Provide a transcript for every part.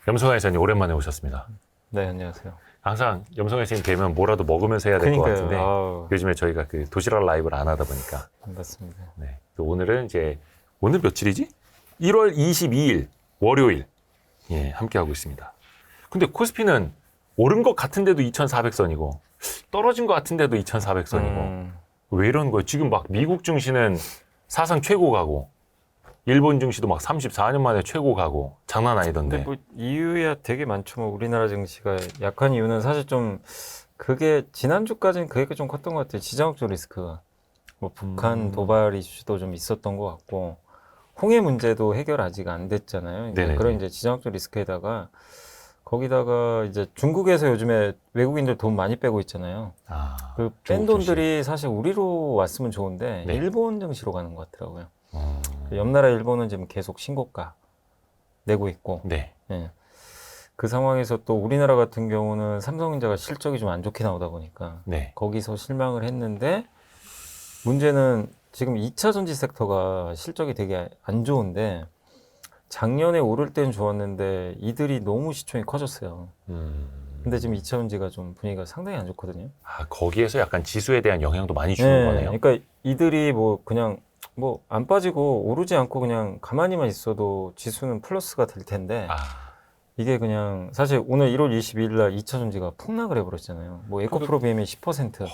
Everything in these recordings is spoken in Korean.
염성아 회장님 오랜만에 오셨습니다. 네, 안녕하세요. 항상 염성아 회장님 뵈면 뭐라도 먹으면서 해야 될 것 그러니까요. 같은데 아우, 요즘에 저희가 그 도시락 라이브를 안 하다 보니까 반갑습니다. 네. 또 오늘은 이제 오늘 며칠이지? 1월 22일 월요일 예, 함께 하고 있습니다. 근데 코스피는 오른 것 같은데도 2,400선이고 떨어진 것 같은데도 2,400선이고 왜 이런 거예요? 지금 막 미국 증시는 사상 최고 가고 일본 증시도 막 34년 만에 최고 가고 장난 아니던데. 근데 뭐 이유야 되게 많죠. 뭐 우리나라 증시가 약한 이유는 사실 좀 그게 지난주까지는 그게 좀 컸던 것 같아요. 지정학적 리스크가. 뭐 북한 도발 이슈도 좀 있었던 것 같고 홍해 문제도 해결 아직 안 됐잖아요. 네네네. 그런 이제 지정학적 리스크에다가 거기다가 이제 중국에서 요즘에 외국인들 돈 많이 빼고 있잖아요. 아, 그 중국 뺀 증시. 돈들이 사실 우리로 왔으면 좋은데 네. 일본 증시로 가는 것 같더라고요. 옆나라 일본은 지금 계속 신고가 내고 있고, 네. 예. 그 상황에서 또 우리나라 같은 경우는 삼성전자가 실적이 좀 안 좋게 나오다 보니까 네. 거기서 실망을 했는데 문제는 지금 2차 전지 섹터가 실적이 되게 안 좋은데 작년에 오를 땐 좋았는데 이들이 너무 시총이 커졌어요. 근데 지금 2차 전지가 좀 분위기가 상당히 안 좋거든요. 아, 거기에서 약간 지수에 대한 영향도 많이 주는 거네요. 그러니까 이들이 뭐 그냥 뭐 안 빠지고 오르지 않고 그냥 가만히만 있어도 지수는 플러스가 될 텐데 아, 이게 그냥 사실 오늘 1월 22일 날 2차 전지가 폭락을 해버렸잖아요. 뭐 에코프로 비하면 10%.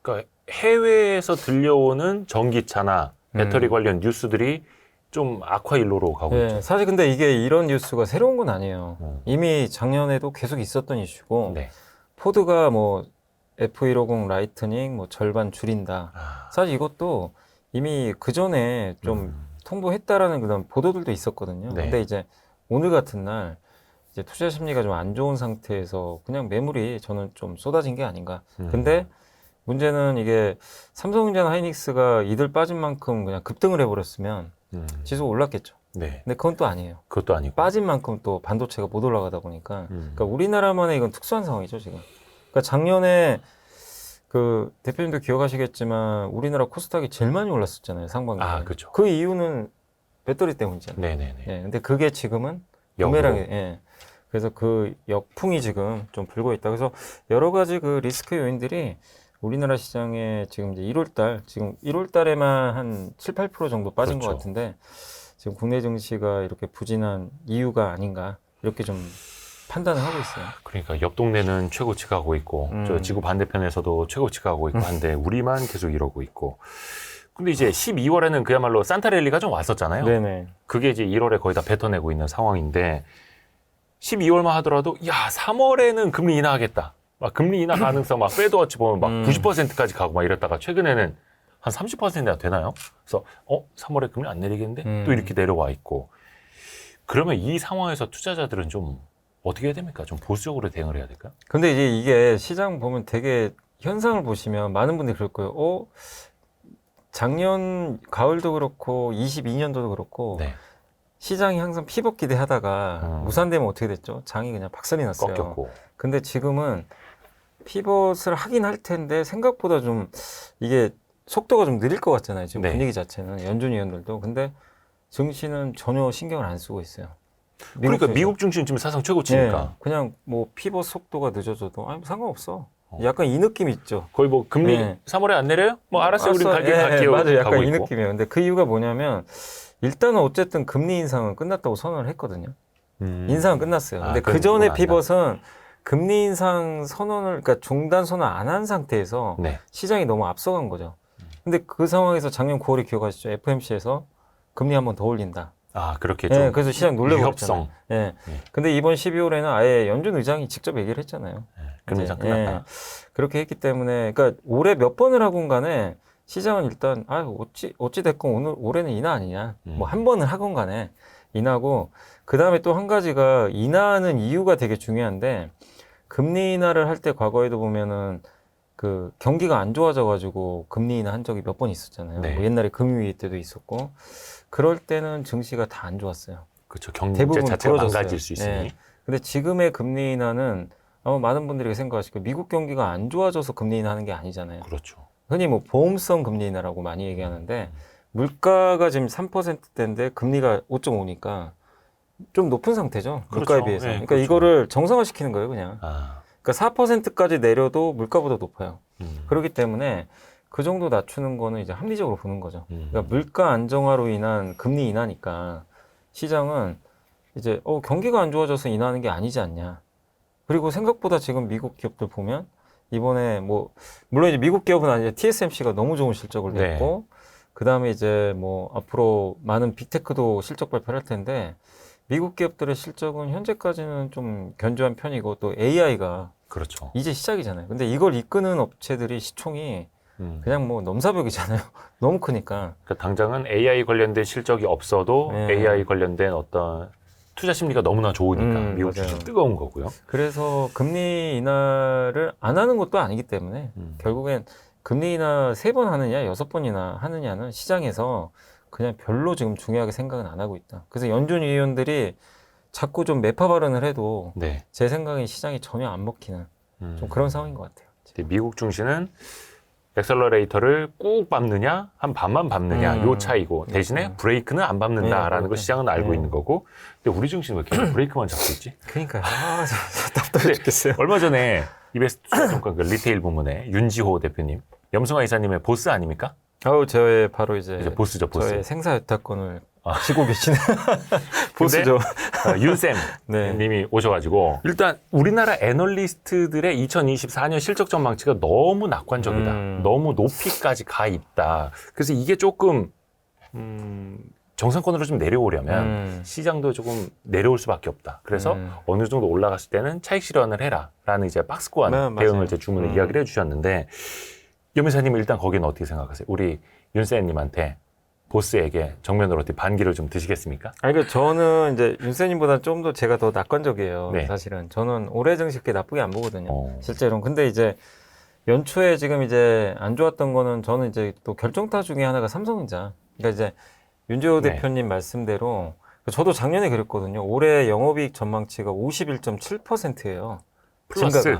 그러니까 해외에서 들려오는 전기차나 배터리 관련 뉴스들이 좀 악화 일로로 가고 예, 있죠. 사실 근데 이게 이런 뉴스가 새로운 건 아니에요. 음. 이미 작년에도 계속 있었던 이슈고 네. 포드가 뭐 F150 라이트닝 뭐 절반 줄인다. 아, 사실 이것도 이미 그 전에 좀 통보했다라는 그런 보도들도 있었거든요. 네. 근데 이제 오늘 같은 날 이제 투자 심리가 좀 안 좋은 상태에서 그냥 매물이 저는 좀 쏟아진 게 아닌가. 근데 문제는 이게 삼성전자나 하이닉스가 이들 빠진 만큼 그냥 급등을 해버렸으면 지수가 올랐겠죠. 네. 근데 그건 또 아니에요. 그것도 아니고. 빠진 만큼 또 반도체가 못 올라가다 보니까 그러니까 우리나라만의 이건 특수한 상황이죠 지금. 그러니까 작년에 그 대표님도 기억하시겠지만 우리나라 코스닥이 제일 많이 올랐었잖아요 상반기에. 아, 그죠. 그 이유는 배터리 때문이잖아요. 네네네. 예, 근데 그게 지금은 역으로. 부메랑이. 예. 그래서 그 역풍이 지금 좀 불고 있다. 그래서 여러 가지 그 리스크 요인들이 우리나라 시장에 지금 이제 1월 달, 지금 1월 달에만 한 7, 8% 정도 빠진 그렇죠. 것 같은데 지금 국내 증시가 이렇게 부진한 이유가 아닌가 이렇게 좀 판단을 하고 있어요. 그러니까 옆 동네는 최고치 가고 있고 저 지구 반대편에서도 최고치 가고 있고 한데 우리만 계속 이러고 있고. 근데 이제 12월에는 그야말로 산타랠리가 좀 왔었잖아요. 네네. 그게 이제 1월에 거의 다 뱉어내고 있는 상황인데 12월만 하더라도 야 3월에는 금리 인하하겠다. 막 금리 인하 가능성 막 페드워치 보면 막 90%까지 가고 막 이랬다가 최근에는 한 30%나 되나요? 그래서 3월에 금리 안 내리겠는데 또 이렇게 내려와 있고. 그러면 이 상황에서 투자자들은 좀 어떻게 해야 됩니까? 좀 보수적으로 대응을 해야 될까요? 근데 이제 이게 시장 보면 되게 현상을 보시면 많은 분들이 그럴 거예요. 작년 가을도 그렇고 22년도도 그렇고 네. 시장이 항상 피벗 기대하다가 무산되면 어떻게 됐죠? 장이 그냥 박살이 났어요. 꺾였고. 근데 지금은 피벗을 하긴 할 텐데 생각보다 좀 이게 속도가 좀 느릴 것 같잖아요. 지금 네. 분위기 자체는 연준 위원들도. 근데 증시는 전혀 신경을 안 쓰고 있어요. 그러니까 증시. 미국 증시는 지금 사상 최고치니까. 네, 그냥 뭐 피벗 속도가 늦어져도 아니 상관없어. 약간 이 느낌 있죠. 거의 뭐 금리 네. 3월에 안 내려요? 뭐 알았어요. 우리 갈게요. 맞아요. 약간 가고 이 있고. 느낌이에요. 근데 그 이유가 뭐냐면 일단은 어쨌든 금리 인상은 끝났다고 선언을 했거든요. 인상은 끝났어요. 근데 그건 그 전에 그건 피벗은 금리 인상 선언을, 그러니까 중단 선언 안 한 상태에서 네. 시장이 너무 앞서간 거죠. 근데 그 상황에서 작년 9월에 기억하시죠? FMC에서 금리 한 번 더 올린다. 아, 그렇게 예, 좀 그래서 시장 놀래버렸잖아요. 위협성. 예. 예. 근데 이번 12월에는 아예 연준 의장이 직접 얘기를 했잖아요. 금리 인상 끝났다. 예. 그렇게 했기 때문에, 그러니까 올해 몇 번을 하건 간에 시장은 일단, 어찌 됐건 올해는 인하 아니냐. 뭐 한 번을 하건 간에 인하고, 그 다음에 또 한 가지가 인하하는 이유가 되게 중요한데, 금리 인하를 할 때 과거에도 보면은 그 경기가 안 좋아져가지고 금리 인하 한 적이 몇 번 있었잖아요. 네. 뭐 옛날에 금융위기 때도 있었고, 그럴 때는 증시가 다 안 좋았어요. 그렇죠. 경제 대부분 자체가 부러졌어요. 망가질 수 있으니. 예. 근데 지금의 금리 인하는 아마 많은 분들이 생각하실 거예요. 미국 경기가 안 좋아져서 금리 인하하는 게 아니잖아요. 그렇죠. 흔히 뭐 보험성 금리 인하라고 많이 얘기하는데 물가가 지금 3%대인데 금리가 5.5니까 좀 높은 상태죠. 그렇죠. 물가에 비해서. 네, 그러니까 그렇죠. 이거를 정상화시키는 거예요, 그냥. 아, 그러니까 4%까지 내려도 물가보다 높아요. 음, 그렇기 때문에 그 정도 낮추는 거는 이제 합리적으로 보는 거죠. 음. 그러니까 물가 안정화로 인한 금리 인하니까 시장은 이제 경기가 안 좋아져서 인하하는 게 아니지 않냐. 그리고 생각보다 지금 미국 기업들 보면 이번에 뭐 물론 이제 미국 기업은 아니라 TSMC가 너무 좋은 실적을 네. 냈고 그다음에 이제 뭐 앞으로 많은 빅테크도 실적 발표를 할 텐데 미국 기업들의 실적은 현재까지는 좀 견조한 편이고 또 AI가 그렇죠. 이제 시작이잖아요. 근데 이걸 이끄는 업체들이 시총이 그냥 뭐 넘사벽이잖아요. 너무 크니까. 그러니까 당장은 AI 관련된 실적이 없어도 네. AI 관련된 어떤 투자 심리가 너무나 좋으니까 미국 맞아요. 주식 뜨거운 거고요. 그래서 금리 인하를 안 하는 것도 아니기 때문에 결국엔 금리 인하 3번 하느냐 6번이나 하느냐는 시장에서 그냥 별로 지금 중요하게 생각은 안 하고 있다. 그래서 연준 위원들이 자꾸 좀 매파 발언을 해도 네. 제 생각엔 시장이 전혀 안 먹히는 좀 그런 상황인 것 같아요. 근데 미국 증시는 엑셀러레이터를 꾹 밟느냐 한 반만 밟느냐 요 차이고 대신에 브레이크는 안 밟는다라는 네, 거 시장은 알고 네. 있는 거고 근데 우리 증시는 왜 계속 브레이크만 잡고 있지? 그러니까요. 답답해 죽겠어요. 얼마 전에 이베스트 투자증권 그 리테일 부문의 윤지호 대표님 염승화 이사님의 보스 아닙니까? 저의 바로 이제 보스죠 보스. 저의 생사 여타권을 쥐고 계시는 보스죠. 윤쌤 네. 님이 오셔가지고 일단 우리나라 애널리스트들의 2024년 실적 전망치가 너무 낙관적이다. 너무 높이까지 가 있다. 그래서 이게 조금 정상권으로 좀 내려오려면 시장도 조금 내려올 수밖에 없다. 그래서 어느 정도 올라갔을 때는 차익 실현을 해라라는 이제 박스권 네, 대응을 맞아요. 제 주문에 이야기를 해주셨는데 염의사님 일단 거기는 어떻게 생각하세요? 우리 윤쌤님한테 보스에게 정면으로 어떻게 반기를 좀 드시겠습니까? 그러니까 저는 이제 윤세님보다 좀 더 제가 더 낙관적이에요. 네. 사실은 저는 올해 증시 그렇게 나쁘게 안 보거든요. 어. 실제로는. 근데 이제 연초에 지금 이제 안 좋았던 거는 저는 이제 또 결정타 중에 하나가 삼성전자. 그러니까 이제 윤지호 네. 대표님 말씀대로 저도 작년에 그랬거든요. 올해 영업이익 전망치가 51.7%예요. 플러스.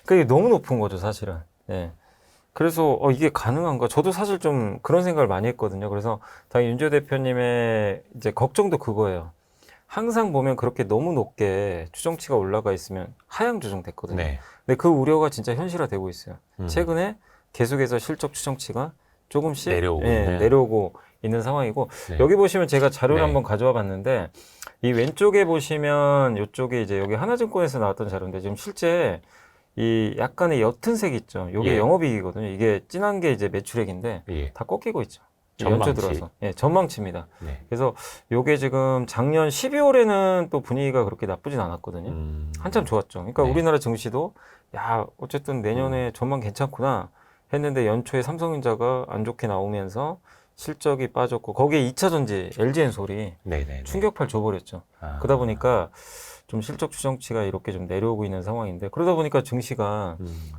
그게 너무 높은 거죠, 사실은. 예. 그래서 이게 가능한가? 저도 사실 좀 그런 생각을 많이 했거든요. 그래서 당연히 윤지호 대표님의 이제 걱정도 그거예요. 항상 보면 그렇게 너무 높게 추정치가 올라가 있으면 하향 조정됐거든요. 네. 근데 그 우려가 진짜 현실화되고 있어요. 음. 최근에 계속해서 실적 추정치가 조금씩 내려오고 예, 있네. 내려오고 있는 상황이고 네. 여기 보시면 제가 자료를 네. 한번 가져와 봤는데 이 왼쪽에 보시면 이쪽에 이제 여기 하나증권에서 나왔던 자료인데 지금 실제 이 약간의 옅은 색 있죠. 이게 예. 영업이익이거든요. 이게 진한 게 이제 매출액인데 예. 다 꺾이고 있죠. 전망치. 연초 들어서. 예, 전망치입니다. 네. 그래서 요게 지금 작년 12월에는 또 분위기가 그렇게 나쁘진 않았거든요. 한참 좋았죠. 그러니까 네. 우리나라 증시도 야 어쨌든 내년에 전망 괜찮구나 했는데 연초에 삼성전자가 안 좋게 나오면서 실적이 빠졌고 거기에 2차 전지 LG엔솔이 네네. 충격파를 줘버렸죠. 아. 그러다 보니까 좀 실적 추정치가 이렇게 좀 내려오고 있는 상황인데 그러다 보니까 증시가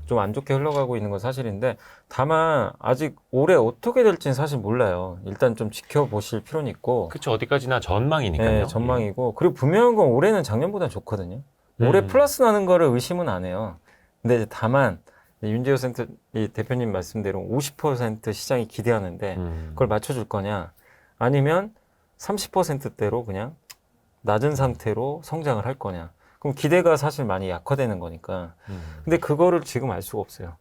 좀 안 좋게 흘러가고 있는 건 사실인데 다만 아직 올해 어떻게 될지는 사실 몰라요. 일단 좀 지켜보실 필요는 있고 그쵸 어디까지나 전망이니까요. 네, 전망이고 그리고 분명한 건 올해는 작년보다 좋거든요. 올해 플러스 나는 거를 의심은 안 해요. 근데 이제 다만 윤재호 센터 이 대표님 말씀대로 50% 시장이 기대하는데 그걸 맞춰줄 거냐 아니면 30%대로 그냥 낮은 상태로 성장을 할 거냐. 그럼 기대가 사실 많이 약화되는 거니까. 근데 그거를 지금 알 수가 없어요.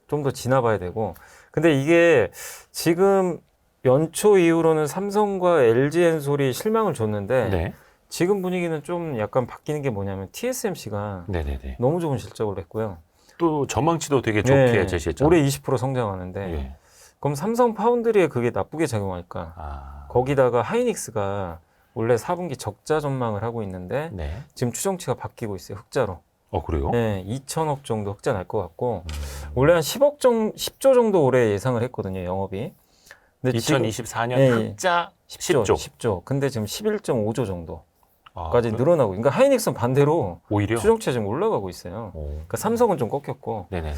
좀 더 지나봐야 되고. 근데 이게 지금 연초 이후로는 삼성과 LG엔솔이 실망을 줬는데 네. 지금 분위기는 좀 약간 바뀌는 게 뭐냐면 TSMC가 네네네. 너무 좋은 실적을 냈고요. 또 전망치도 되게 좋게 네, 제시했잖아요. 올해 20% 성장하는데 예. 그럼 삼성 파운드리에 그게 나쁘게 작용할까? 아. 거기다가 하이닉스가 원래 4분기 적자 전망을 하고 있는데 네. 지금 추정치가 바뀌고 있어요. 흑자로. 그래요? 네, 2천억 정도 흑자 날 것 같고 원래 한 10조 정도 올해 예상을 했거든요. 영업이. 근데 2024년 네, 흑자 10조. 10조. 근데 지금 11.5조 정도까지 아, 늘어나고. 그러니까 하이닉스는 반대로 오히려. 추정치가 지금 올라가고 있어요. 오. 그러니까 삼성은 좀 꺾였고. 네네.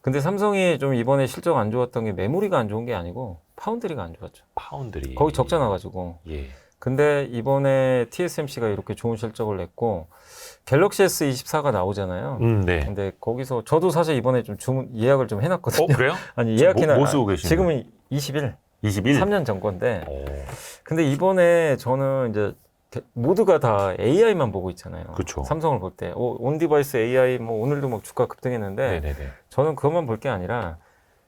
근데 삼성이 좀 이번에 실적 안 좋았던 게 메모리가 안 좋은 게 아니고 파운드리가 안 좋았죠. 파운드리. 거기 적자 나가지고. 예. 근데 이번에 TSMC가 이렇게 좋은 실적을 냈고 갤럭시 S24가 나오잖아요. 네. 근데 거기서 저도 사실 이번에 좀 예약을 좀 해놨거든요. 그래요? 아니 지금 예약해놔. 뭐 쓰고 계시는 지금은 21, 21. 3년 전 건데. 오. 근데 이번에 저는 이제 모두가 다 AI만 보고 있잖아요. 그쵸. 삼성을 볼 때, 온디바이스 AI 뭐 오늘도 뭐 주가 급등했는데 네네네. 저는 그것만 볼 게 아니라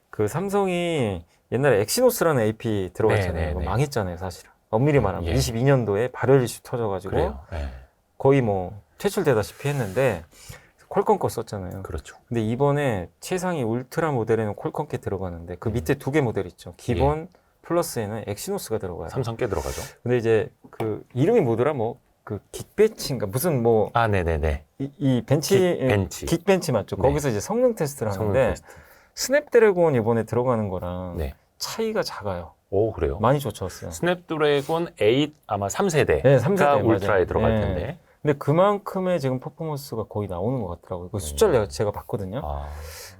그 삼성이 옛날에 엑시노스라는 AP 들어갔잖아요. 네네네. 그거 망했잖아요, 사실은. 엄밀히 말하면 예. 22년도에 발열 이슈 터져가지고 그래요. 네. 거의 뭐 퇴출되다시피 했는데 퀄컴 거 썼잖아요. 그렇죠. 근데 이번에 최상위 울트라 모델에는 퀄컴 게 들어가는데 그 밑에 두 개 모델 있죠. 기본 플러스에는 엑시노스가 들어가요. 삼성 꽤 들어가죠. 근데 이제 그 이름이 뭐더라? 뭐 그 긱벤치인가 무슨 뭐 아, 네네네. 이 벤치 긱벤치. 긱벤치 맞죠? 네. 거기서 이제 성능 테스트를 성능 하는데 테스트. 스냅드래곤 이번에 들어가는 거랑 네. 차이가 작아요. 오, 그래요? 많이 쫓아왔어요. 스냅드래곤 8 아마 3세대가 네, 3세대 울트라에 맞아요. 들어갈 네. 텐데. 근데 그만큼의 지금 퍼포먼스가 거의 나오는 것 같더라고요. 그 숫자를 제가 봤거든요. 아,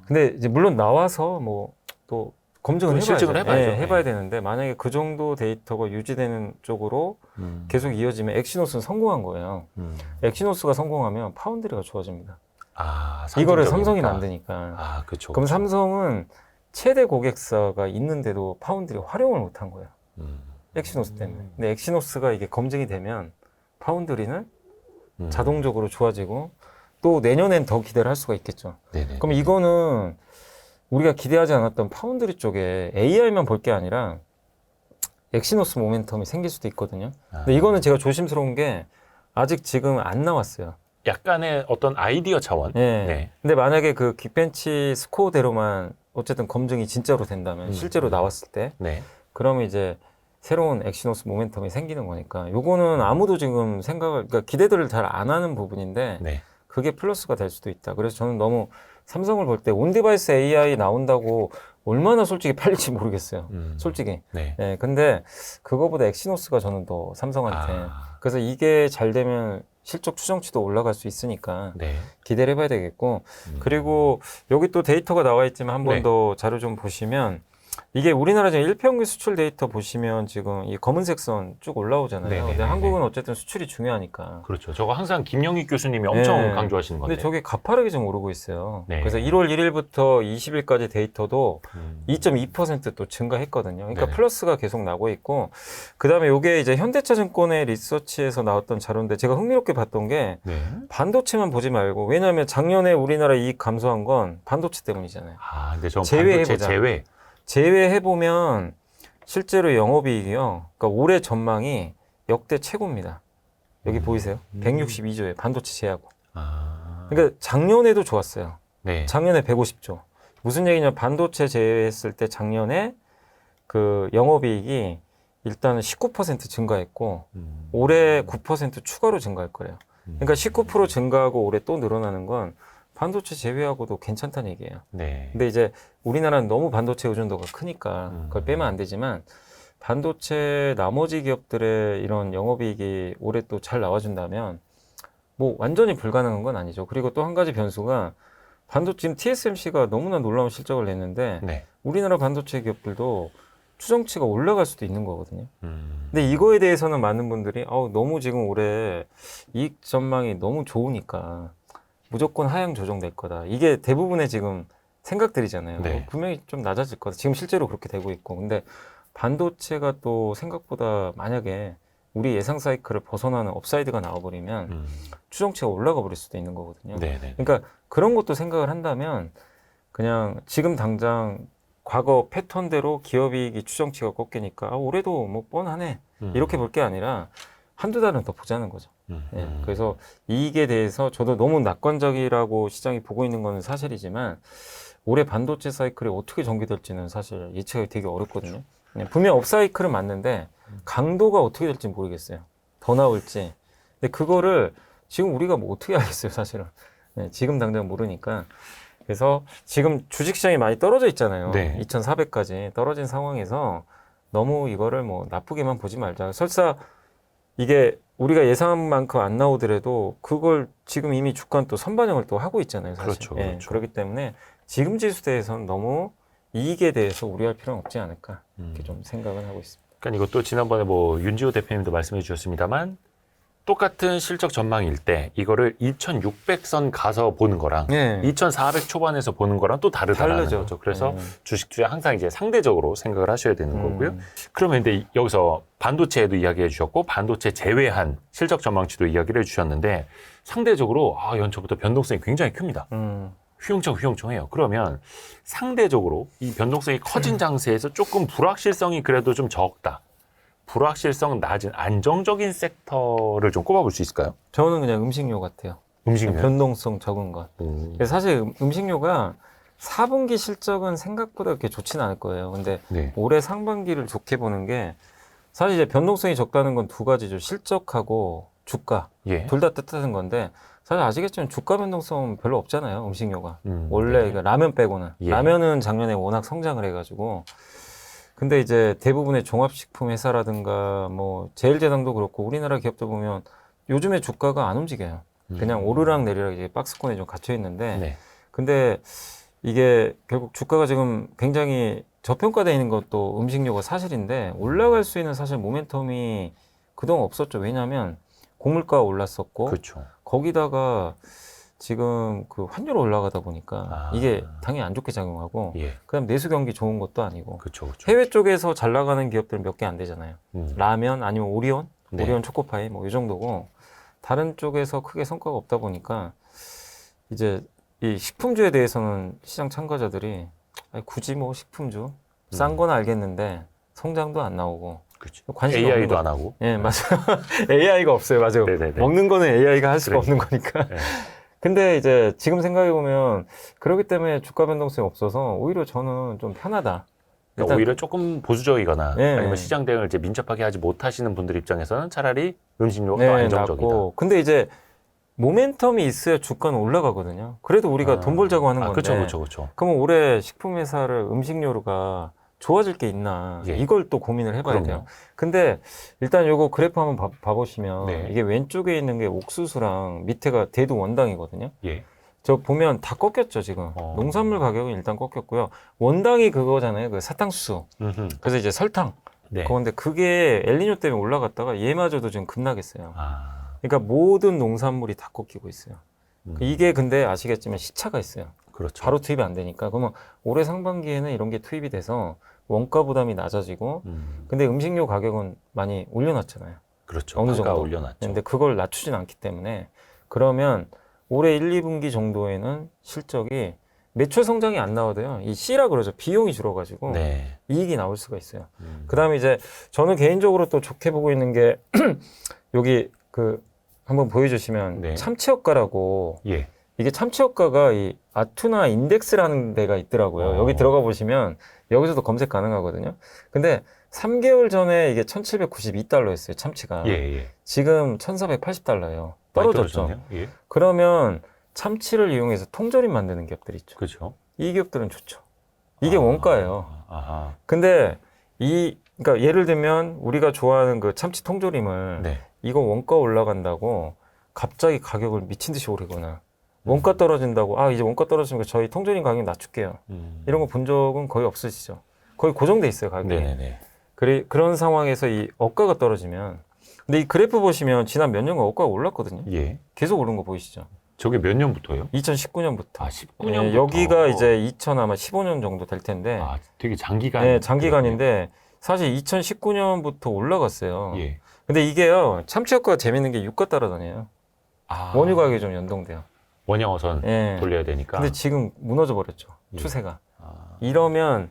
근데 이제 물론 나와서 뭐 또 검증을 해봐야죠. 실증을 해봐야죠. 네, 해봐야 되는데 만약에 그 정도 데이터가 유지되는 쪽으로 계속 이어지면 엑시노스는 성공한 거예요. 엑시노스가 성공하면 파운드리가 좋아집니다. 아, 이거를 삼성적이니까. 삼성이 만드니까. 아, 그렇죠. 그럼 삼성은 최대 고객사가 있는데도 파운드리 활용을 못한 거예요. 엑시노스 때문에. 근데 엑시노스가 이게 검증이 되면 파운드리는 자동적으로 좋아지고 또 내년엔 더 기대를 할 수가 있겠죠. 네네. 그럼 이거는 우리가 기대하지 않았던 파운드리 쪽에 AI만 볼 게 아니라 엑시노스 모멘텀이 생길 수도 있거든요. 근데 이거는 제가 조심스러운 게 아직 지금 안 나왔어요. 약간의 어떤 아이디어 차원. 네. 네. 근데 만약에 그 긱벤치 스코어대로만 어쨌든 검증이 진짜로 된다면 실제로 나왔을 때 네. 그러면 이제 새로운 엑시노스 모멘텀이 생기는 거니까 요거는 아무도 지금 그러니까 기대들을 잘 안 하는 부분인데 네. 그게 플러스가 될 수도 있다. 그래서 저는 너무 삼성을 볼 때 온디바이스 AI 나온다고 얼마나 솔직히 팔릴지 모르겠어요. 솔직히. 네. 네, 근데 그거보다 엑시노스가 저는 더 삼성한테. 아, 그래서 이게 잘 되면 실적 추정치도 올라갈 수 있으니까 네. 기대를 해봐야 되겠고. 그리고 여기 또 데이터가 나와 있지만 한 번 네. 더 자료 좀 보시면 이게 우리나라 지금 일평균 수출 데이터 보시면 지금 이 검은색 선 쭉 올라오잖아요. 네네네네. 근데 한국은 어쨌든 수출이 중요하니까. 그렇죠. 저거 항상 김영익 교수님이 엄청 네. 강조하시는 건데. 근데 저게 가파르게 좀 오르고 있어요. 네. 그래서 1월 1일부터 20일까지 데이터도 2.2%또 증가했거든요. 그러니까 네네. 플러스가 계속 나고 있고, 그 다음에 요게 이제 현대차증권의 리서치에서 나왔던 자료인데 제가 흥미롭게 봤던 게 네. 반도체만 보지 말고, 왜냐하면 작년에 우리나라 이익 감소한 건 반도체 때문이잖아요. 아, 근데 저 제외해보자. 반도체 제외. 제외해보면 실제로 영업이익이요. 그러니까 올해 전망이 역대 최고입니다. 여기 보이세요? 162조에 반도체 제하고. 아. 그러니까 작년에도 좋았어요. 네. 작년에 150조. 무슨 얘기냐면 반도체 제외했을 때 작년에 그 영업이익이 일단은 19% 증가했고 올해 9% 추가로 증가할 거래요. 그러니까 19% 증가하고 올해 또 늘어나는 건 반도체 제외하고도 괜찮다는 얘기예요. 네. 근데 이제 우리나라는 너무 반도체 의존도가 크니까 그걸 빼면 안 되지만 반도체 나머지 기업들의 이런 영업이익이 올해 또 잘 나와준다면 뭐 완전히 불가능한 건 아니죠. 그리고 또 한 가지 변수가 지금 TSMC가 너무나 놀라운 실적을 냈는데 네. 우리나라 반도체 기업들도 추정치가 올라갈 수도 있는 거거든요. 근데 이거에 대해서는 많은 분들이 너무 지금 올해 이익 전망이 너무 좋으니까 무조건 하향 조정될 거다. 이게 대부분의 지금 생각들이잖아요. 네. 분명히 좀 낮아질 거다. 지금 실제로 그렇게 되고 있고. 근데 반도체가 또 생각보다 만약에 우리 예상 사이클을 벗어나는 업사이드가 나와버리면 추정치가 올라가 버릴 수도 있는 거거든요. 네네. 그러니까 그런 것도 생각을 한다면 그냥 지금 당장 과거 패턴대로 기업이익이 추정치가 꺾이니까 올해도 뭐 뻔하네 이렇게 볼 게 아니라 한두 달은 더 보자는 거죠. 예, 그래서 이익에 대해서 저도 너무 낙관적이라고 시장이 보고 있는 건 사실이지만 올해 반도체 사이클이 어떻게 전개될지는 사실 예측하기 되게 어렵거든요. 분명 업사이클은 맞는데 강도가 어떻게 될지 모르겠어요. 더 나올지. 근데 그거를 지금 우리가 뭐 어떻게 알겠어요, 사실은. 네, 지금 당장 모르니까. 그래서 지금 주식시장이 많이 떨어져 있잖아요. 네. 2,400까지 떨어진 상황에서 너무 이거를 뭐 나쁘게만 보지 말자. 설사 이게 우리가 예상한 만큼 안 나오더라도 그걸 지금 이미 주가는 또 선반영을 또 하고 있잖아요. 사실. 그렇죠, 예, 그렇죠. 그렇기 때문에 지금 지수대에서는 너무 이익에 대해서 우려할 필요는 없지 않을까 이렇게 좀 생각을 하고 있습니다. 그러니까 이것도 지난번에 뭐 윤지호 대표님도 말씀해 주셨습니다만 똑같은 실적 전망일 때 이거를 2,600선 가서 보는 거랑 예. 2,400 초반에서 보는 거랑 또 다르다는 다르죠. 거죠. 그래서 예. 주식 투자 항상 이제 상대적으로 생각을 하셔야 되는 거고요. 음. 그러면 근데 여기서 반도체에도 이야기해 주셨고 반도체 제외한 실적 전망치도 이야기를 해 주셨는데 상대적으로 연초부터 변동성이 굉장히 큽니다. 휘용청해요. 그러면 상대적으로 이 변동성이 커진 장세에서 조금 불확실성이 그래도 좀 적다. 불확실성 낮은 안정적인 섹터를 좀 꼽아볼 수 있을까요? 저는 그냥 음식료 같아요. 음식료. 변동성 적은 것. 그래서 사실 음식료가 4분기 실적은 생각보다 그렇게 좋지는 않을 거예요. 근데 네. 올해 상반기를 좋게 보는 게 사실 이제 변동성이 적다는 건 두 가지죠. 실적하고 주가. 예. 둘 다 뜻하는 건데 사실 아시겠지만 주가 변동성은 별로 없잖아요. 음식료가. 원래 네. 그 라면 빼고는. 예. 라면은 작년에 워낙 성장을 해가지고 근데 이제 대부분의 종합식품 회사라든가 뭐 제일제당도 그렇고 우리나라 기업들 보면 요즘에 주가가 안 움직여요. 그냥 오르락 내리락 이제 박스권에 좀 갇혀 있는데 네. 근데 이게 결국 주가가 지금 굉장히 저평가되어 있는 것도 음식료가 사실인데 올라갈 수 있는 사실 모멘텀이 그동안 없었죠. 왜냐하면 고물가가 올랐었고 그렇죠. 거기다가 지금 그 환율 올라가다 보니까 이게 당연히 안 좋게 작용하고 예. 그다음 내수 경기 좋은 것도 아니고 그렇죠. 그렇죠. 해외 쪽에서 잘 나가는 기업들은 몇 개 안 되잖아요. 라면 아니면 오리온, 네. 오리온 초코파이 뭐 이 정도고 다른 쪽에서 크게 성과가 없다 보니까 이제 이 식품주에 대해서는 시장 참가자들이 아니, 굳이 뭐 식품주 싼 건 알겠는데 성장도 안 나오고 그렇죠. 관심이 없는 AI도 거죠. 안 하고. 예, 맞아요. AI가 없어요. 맞아요. 네네네. 먹는 거는 AI가 할 수가 그래. 없는 거니까. 네. 근데 이제 지금 생각해 보면 그렇기 때문에 주가 변동성이 없어서 오히려 저는 좀 편하다. 그러니까 오히려 조금 보수적이거나 네. 아니면 시장 대응을 이제 민첩하게 하지 못하시는 분들 입장에서는 차라리 음식료가 네, 더 안정적이다. 낮고. 근데 이제 모멘텀이 있어야 주가는 올라가거든요. 그래도 우리가 돈 벌자고 하는 건데. 그렇죠, 그렇죠, 그렇죠. 그러면 올해 식품회사를 음식료가 좋아질 게 있나 예. 이걸 또 고민을 해봐야 그럼요. 돼요. 근데 일단 요거 그래프 한번 봐보시면 네. 이게 왼쪽에 있는 게 옥수수랑 밑에가 대두 원당이거든요. 예. 저 보면 다 꺾였죠 지금. 농산물 가격은 일단 꺾였고요. 원당이 그거잖아요. 그 사탕수수. 그래서 이제 설탕. 네. 그건데 그게 엘니뇨 때문에 올라갔다가 얘마저도 지금 급락했어요. 아, 그러니까 모든 농산물이 다 꺾이고 있어요. 이게 근데 아시겠지만 시차가 있어요. 그렇죠. 바로 투입이 안 되니까. 그러면 올해 상반기에는 이런 게 투입이 돼서 원가 부담이 낮아지고 근데 음식료 가격은 많이 올려놨잖아요. 그렇죠. 어느 단가 정도. 올려놨죠. 근데 그걸 낮추진 않기 때문에 그러면 올해 1, 2분기 정도에는 실적이 매출 성장이 안 나와도요. 이 C라 그러죠. 비용이 줄어가지고 네. 이익이 나올 수가 있어요. 그다음에 이제 저는 개인적으로 또 좋게 보고 있는 게 여기 그 한번 보여주시면 네. 참치효과라고 예. 이게 참치효과가 이 아투나 인덱스라는 데가 있더라고요. 여기 들어가 보시면 여기서도 검색 가능하거든요. 근데 3개월 전에 이게 1792달러였어요. 참치가. 예, 예. 지금 1480달러예요. 많이 떨어졌죠. 떨어졌네요. 예. 그러면 참치를 이용해서 통조림 만드는 기업들 있죠. 그렇죠. 이 기업들은 좋죠. 이게 원가예요. 아하. 근데 그러니까 예를 들면 우리가 좋아하는 그 참치 통조림을 네. 이거 원가 올라간다고 갑자기 가격을 미친 듯이 오르거나 원가 떨어진다고 이제 원가 떨어지니까 저희 통조림 가격 낮출게요. 이런 거 본 적은 거의 없으시죠. 거의 고정돼 있어요, 가격이. 네네네. 그런 상황에서 이 억가가 떨어지면 근데 이 그래프 보시면 지난 몇 년간 억가가 올랐거든요. 예. 계속 오른 거 보이시죠? 저게 몇 년부터요? 2019년부터. 19년부터. 여기가 이제 아마 15년 정도 될 텐데. 되게 장기간. 네, 장기간인데 사실 2019년부터 올라갔어요. 예. 근데 이게요, 참치 효과가 재밌는 게 유가 따라다녀요. 원유 가격이 좀 연동돼요. 원양어선 예. 돌려야 되니까. 근데 지금 무너져 버렸죠. 예. 추세가. 이러면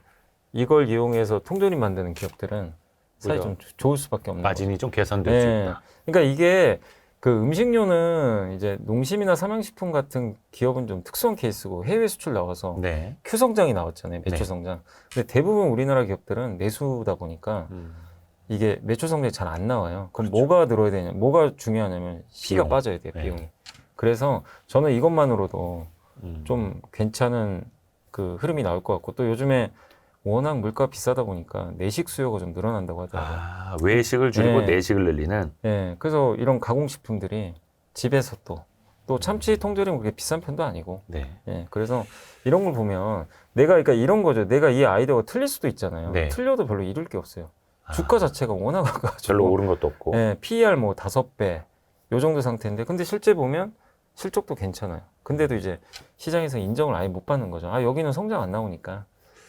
이걸 이용해서 통조림 만드는 기업들은 사실 좀 좋을 수밖에 없는 거죠. 마진이 좀 개선될 수 있다. 그러니까 이게 그 음식료는 이제 농심이나 삼양식품 같은 기업은 좀 특수한 케이스고 해외 수출 나와서 네. Q 성장이 나왔잖아요. 매출 네. 성장. 근데 대부분 우리나라 기업들은 내수다 보니까 이게 매출 성장이 잘 안 나와요. 그럼 그렇죠. 뭐가 들어야 되냐? 뭐가 중요하냐면 C가 비용. 빠져야 돼요, 네. 비용이. 그래서 저는 이것만으로도 좀 좀 괜찮은 그 흐름이 나올 것 같고 또 요즘에 워낙 물가 비싸다 보니까 내식 수요가 좀 늘어난다고 하더라고요. 외식을 줄이고 네. 내식을 늘리는. 예, 그래서 이런 가공식품들이 집에서 또 참치 통조림 그렇게 비싼 편도 아니고. 네. 예, 그래서 이런 걸 보면 그러니까 이런 거죠. 내가 이 아이디어가 틀릴 수도 있잖아요. 네. 틀려도 별로 잃을 게 없어요. 주가 자체가 워낙 가가지고. 별로 오른 것도 없고. 예, PER 뭐 5배, 요 정도 상태인데 근데 실제 보면 실적도 괜찮아요. 근데도 이제 시장에서 인정을 아예 못 받는 거죠. 아, 여기는 성장 안 나오니까.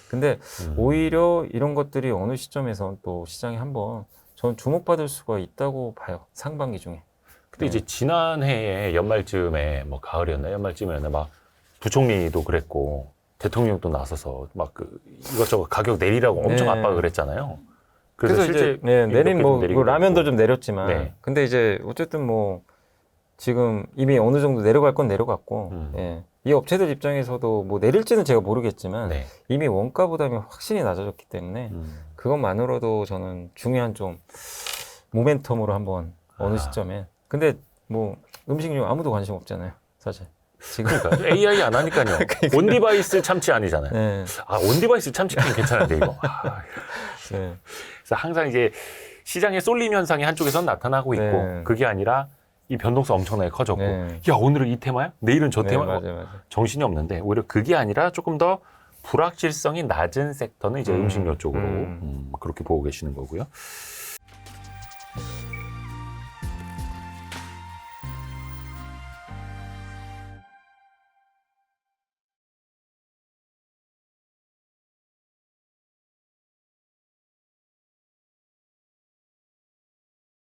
근데 오히려 이런 것들이 어느 시점에서 또 시장에 한번 저는 주목받을 수가 있다고 봐요. 상반기 중에. 근데 이제 지난해에 연말쯤에 뭐 가을이었나 연말쯤이었나 막 부총리도 그랬고 대통령도 나서서 막 그 이것저것 가격 내리라고 엄청 네. 압박을 했잖아요. 그래서 실제 이제 네, 내린 뭐 내리기도 라면도 했고. 좀 내렸지만 네. 근데 이제 어쨌든 뭐 지금 이미 어느 정도 내려갈 건 내려갔고 예. 이 업체들 입장에서도 뭐 내릴지는 제가 모르겠지만 네. 이미 원가 부담이 확실히 낮아졌기 때문에 그것만으로도 저는 중요한 좀 모멘텀으로 한번 어느 시점에 근데 뭐 음식료 아무도 관심 없잖아요 사실 지금 그러니까 AI 안 하니까요. 온디바이스 참치 아니잖아요. 네. 아, 온디바이스 참치는 괜찮은데 이거. 아, 네. 그래서 항상 이제 시장의 쏠림 현상이 한쪽에선 나타나고 있고 네. 그게 아니라 이 변동성 엄청나게 커졌고 네. 야 오늘은 이 테마야? 내일은 저 네, 테마? 맞아요. 정신이 없는데 오히려 그게 아니라 조금 더 불확실성이 낮은 섹터는 이제 음식료 쪽으로 그렇게 보고 계시는 거고요.